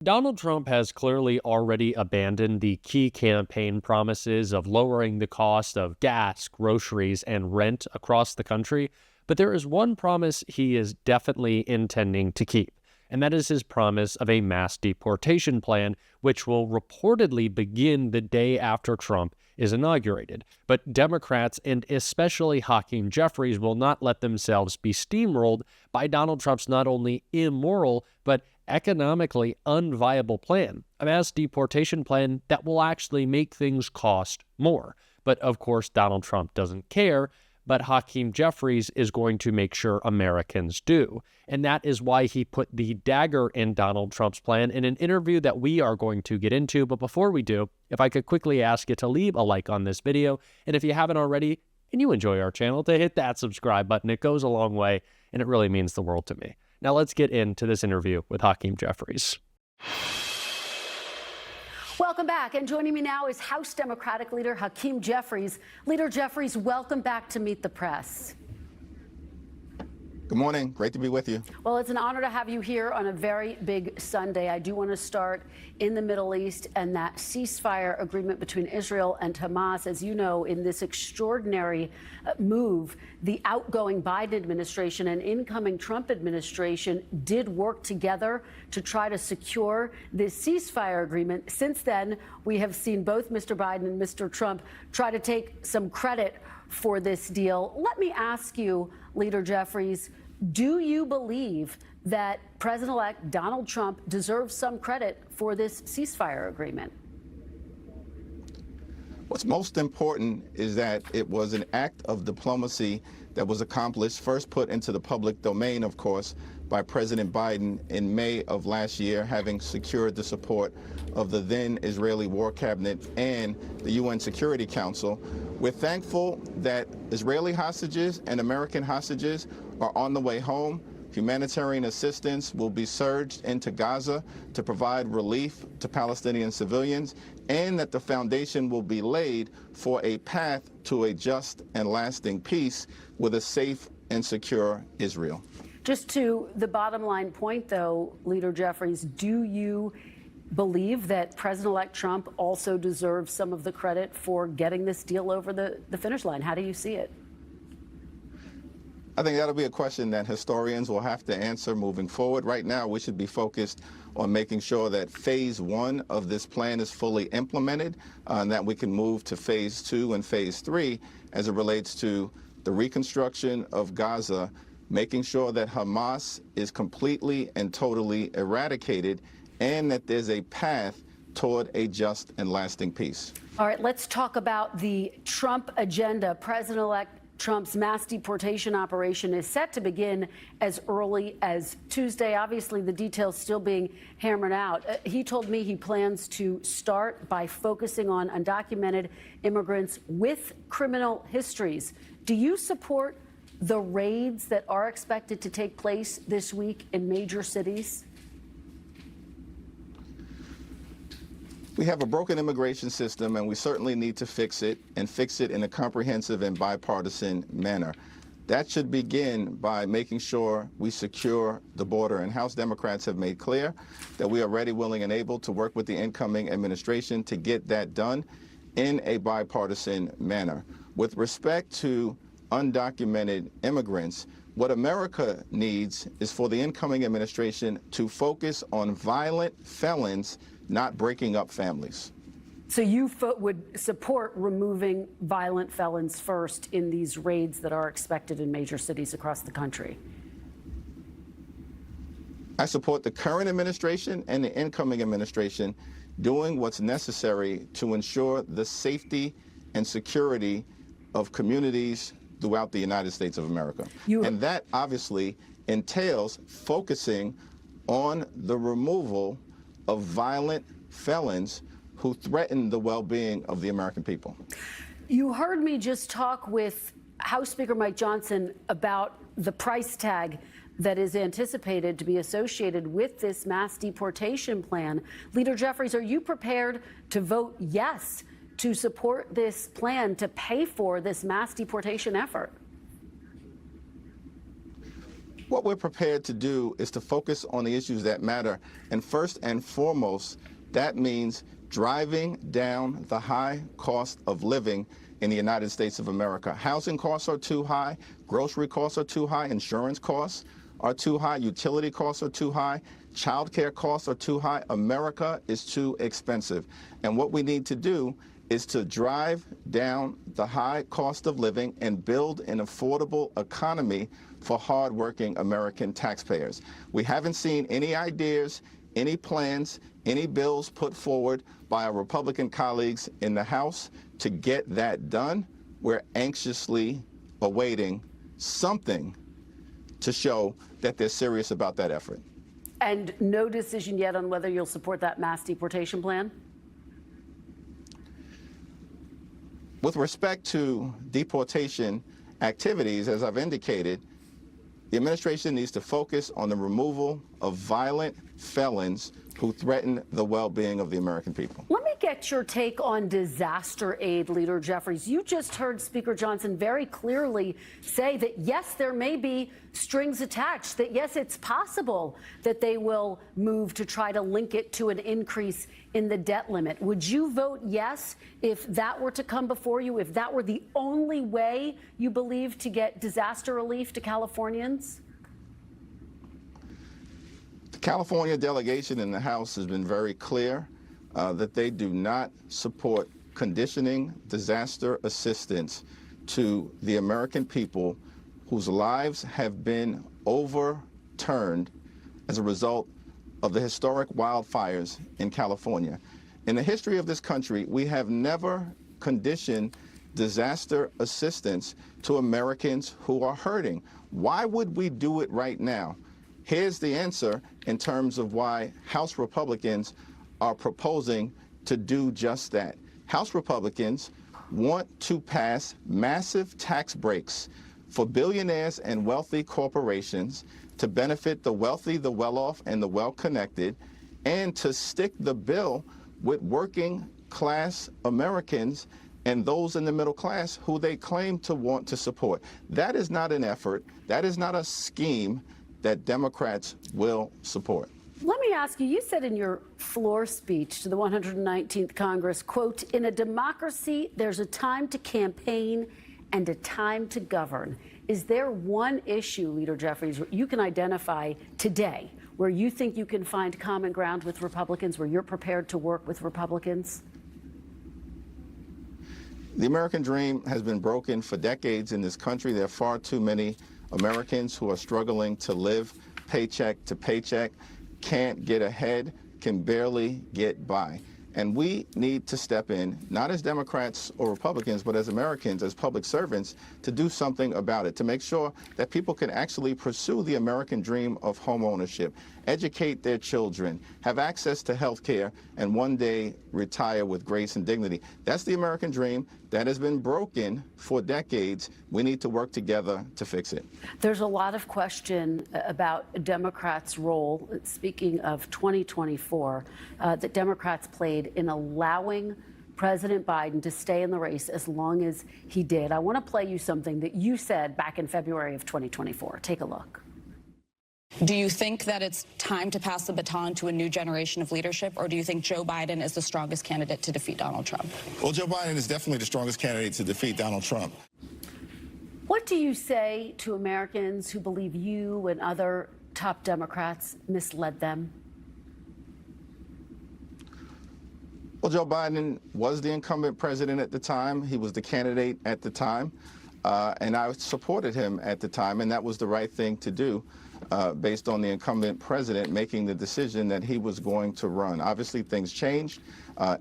Donald Trump has clearly already abandoned the key campaign promises of lowering the cost of gas, groceries, and rent across the country, but there is one promise he is definitely intending to keep, and that is his promise of a mass deportation plan, which will reportedly begin the day after Trump is inaugurated. But Democrats, and especially Hakeem Jeffries, will not let themselves be steamrolled by Donald Trump's not only immoral, but economically unviable plan, a mass deportation plan that will actually make things cost more. But of course, Donald Trump doesn't care, but Hakeem Jeffries is going to make sure Americans do. And that is why he put the dagger in Donald Trump's plan in an interview that we are going to get into. But before we do, if I could quickly ask you to leave a like on this video, and if you haven't already, and you enjoy our channel, to hit that subscribe button. It goes a long way, and it really means the world to me. Now let's get into this interview with Hakeem Jeffries. Welcome back, and joining me now is House Democratic Leader Hakeem Jeffries. Leader Jeffries, welcome back to Meet the Press. Good morning. Great to be with you. Well, it's an honor to have you here on a very big Sunday. I do want to start in the Middle East and that ceasefire agreement between Israel and Hamas. As you know, in this extraordinary move, the outgoing Biden administration and incoming Trump administration did work together to try to secure this ceasefire agreement. Since then, we have seen both Mr. Biden and Mr. Trump try to take some credit for this deal. Let me ask you, Leader Jeffries, do you believe that President-elect Donald Trump deserves some credit for this ceasefire agreement? What's most important is that it was an act of diplomacy that was accomplished, first put into the public domain, of course, by President Biden in May of last year, having secured the support of the then Israeli War Cabinet and the UN Security Council. We're thankful that Israeli hostages and American hostages are on the way home. Humanitarian assistance will be surged into Gaza to provide relief to Palestinian civilians, and that the foundation will be laid for a path to a just and lasting peace with a safe and secure Israel. Just to the bottom line point, though, Leader Jeffries, do you believe that President-elect Trump also deserves some of the credit for getting this deal over the finish line? How do you see it? I think that'll be a question that historians will have to answer moving forward. Right now, we should be focused on making sure that phase one of this plan is fully implemented, and that we can move to phase two and phase three as it relates to the reconstruction of Gaza, making sure that Hamas is completely and totally eradicated, and that there's a path toward a just and lasting peace. All right, let's talk about the Trump agenda. President-elect Trump's mass deportation operation is set to begin as early as Tuesday. Obviously, the details still being hammered out. He told me he plans to start by focusing on undocumented immigrants with criminal histories. Do you support the raids that are expected to take place this week in major cities? We have a broken immigration system, and we certainly need to fix it, and fix it in a comprehensive and bipartisan manner. That should begin by making sure we secure the border, and House Democrats have made clear that we are ready, willing, and able to work with the incoming administration to get that done in a bipartisan manner. With respect to undocumented immigrants, what America needs is for the incoming administration to focus on violent felons, not breaking up families. So you would support removing violent felons first in these raids that are expected in major cities across the country? I support the current administration and the incoming administration doing what's necessary to ensure the safety and security of communities throughout the United States of America. And that obviously entails focusing on the removal of violent felons who threaten the well-being of the American people. You heard me just talk with House Speaker Mike Johnson about the price tag that is anticipated to be associated with this mass deportation plan. Leader Jeffries, are you prepared to vote yes to support this plan to pay for this mass deportation effort? What we're prepared to do is to focus on the issues that matter. And first and foremost, that means driving down the high cost of living in the United States of America. Housing costs are too high, grocery costs are too high, insurance costs are too high, utility costs are too high, childcare costs are too high. America is too expensive. And what we need to do is to drive down the high cost of living and build an affordable economy for hardworking American taxpayers. We haven't seen any ideas, any plans, any bills put forward by our Republican colleagues in the House to get that done. We're anxiously awaiting something to show that they're serious about that effort. And no decision yet on whether you'll support that mass deportation plan? With respect to deportation activities, as I've indicated, the administration needs to focus on the removal of violent felons who threaten the well-being of the American people. Let me get your take on disaster aid, Leader Jeffries. You just heard Speaker Johnson very clearly say that, yes, there may be strings attached, that, yes, it's possible that they will move to try to link it to an increase in the debt limit. Would you vote yes if that were to come before you, if that were the only way you believe to get disaster relief to Californians? The California delegation in the House has been very clear that they do not support conditioning disaster assistance to the American people whose lives have been overturned as a result of the historic wildfires in California. In the history of this country, we have never conditioned disaster assistance to Americans who are hurting. Why would we do it right now? Here's the answer in terms of why House Republicans are proposing to do just that. House Republicans want to pass massive tax breaks for billionaires and wealthy corporations to benefit the wealthy, the well-off, and the well-connected, and to stick the bill with working class Americans and those in the middle class who they claim to want to support. That is not an effort. That is not a scheme that Democrats will support. Let me ask you, you said in your floor speech to the 119th Congress, quote, "In a democracy, there's a time to campaign and a time to govern." Is there one issue, Leader Jeffries, you can identify today where you think you can find common ground with Republicans, where you're prepared to work with Republicans? The American dream has been broken for decades in this country. There are far too many Americans who are struggling to live paycheck to paycheck, can't get ahead, can barely get by. And we need to step in, not as Democrats or Republicans, but as Americans, as public servants, to do something about it, to make sure that people can actually pursue the American dream of home ownership, educate their children, have access to health care, and one day retire with grace and dignity. That's the American dream that has been broken for decades. We need to work together to fix it. There's a lot of question about Democrats' role, speaking of 2024, that Democrats played in allowing President Biden to stay in the race as long as he did. I want to play you something that you said back in February of 2024. Take a look. Do you think that it's time to pass the baton to a new generation of leadership, or do you think Joe Biden is the strongest candidate to defeat Donald Trump? Well, Joe Biden is definitely the strongest candidate to defeat Donald Trump. What do you say to Americans who believe you and other top Democrats misled them? Well, Joe Biden was the incumbent president at the time. He was the candidate at the time, and I supported him at the time, and that was the right thing to do. Based on the incumbent president making the decision that he was going to run. Obviously, things changed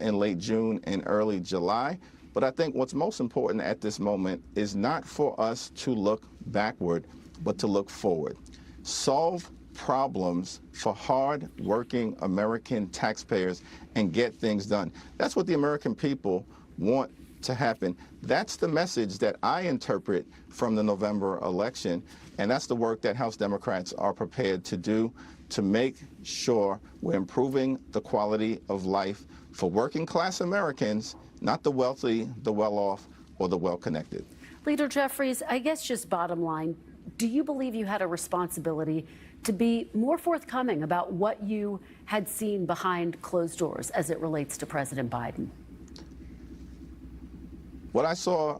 in late June and early July. But I think what's most important at this moment is not for us to look backward, but to look forward. Solve problems for hard-working American taxpayers and get things done. That's what the American people want to happen. That's the message that I interpret from the November election, and that's the work that House Democrats are prepared to do to make sure we're improving the quality of life for working class Americans, not the wealthy, the well-off, or the well-connected. Leader Jeffries, I guess just bottom line, do you believe you had a responsibility to be more forthcoming about what you had seen behind closed doors as it relates to President Biden? What I saw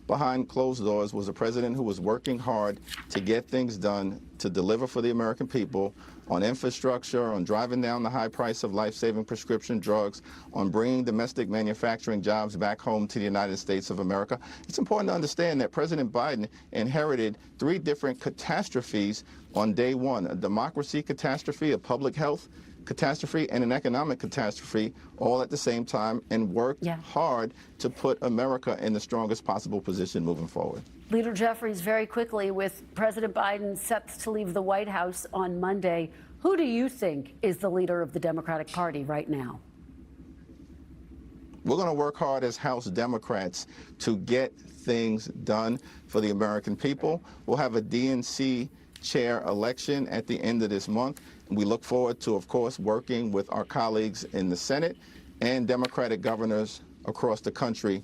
behind closed doors was a president who was working hard to get things done, to deliver for the American people on infrastructure, on driving down the high price of life-saving prescription drugs, on bringing domestic manufacturing jobs back home to the United States of America. It's important to understand that President Biden inherited 3 different catastrophes on day one: a democracy catastrophe, a public health catastrophe, and an economic catastrophe all at the same time, and worked hard to put America in the strongest possible position moving forward. Leader Jeffries, very quickly, with President Biden set to leave the White House on Monday, who do you think is the leader of the Democratic Party right now? We're going to work hard as House Democrats to get things done for the American people. We'll have a DNC chair election at the end of this month. We look forward to, of course, working with our colleagues in the Senate and Democratic governors across the country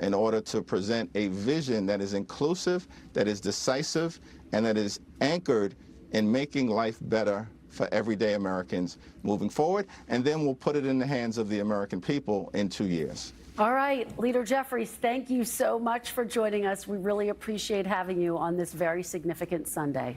in order to present a vision that is inclusive, that is decisive, and that is anchored in making life better for everyday Americans moving forward. And then we'll put it in the hands of the American people in 2 years. All right, Leader Jeffries, thank you so much for joining us. We really appreciate having you on this very significant Sunday.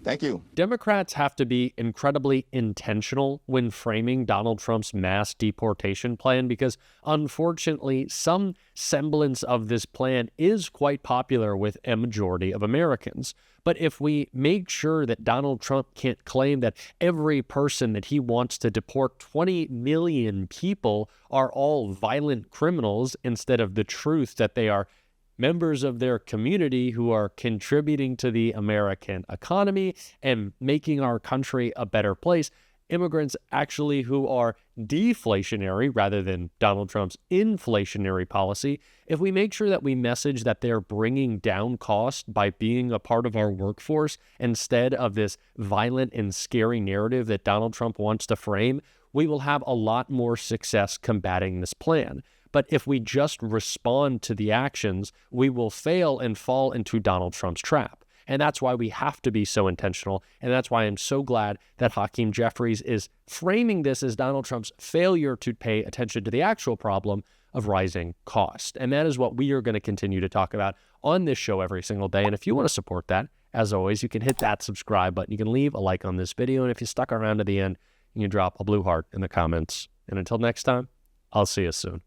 Thank you. Democrats have to be incredibly intentional when framing Donald Trump's mass deportation plan because, unfortunately, some semblance of this plan is quite popular with a majority of Americans. But if we make sure that Donald Trump can't claim that every person that he wants to deport 20 million people are all violent criminals, instead of the truth that they are members of their community who are contributing to the American economy and making our country a better place, immigrants actually who are deflationary rather than Donald Trump's inflationary policy, if we make sure that we message that they're bringing down cost by being a part of our workforce instead of this violent and scary narrative that Donald Trump wants to frame, we will have a lot more success combating this plan. But if we just respond to the actions, we will fail and fall into Donald Trump's trap. And that's why we have to be so intentional. And that's why I'm so glad that Hakeem Jeffries is framing this as Donald Trump's failure to pay attention to the actual problem of rising cost. And that is what we are going to continue to talk about on this show every single day. And if you want to support that, as always, you can hit that subscribe button. You can leave a like on this video. And if you stuck around to the end, you can drop a blue heart in the comments. And until next time, I'll see you soon.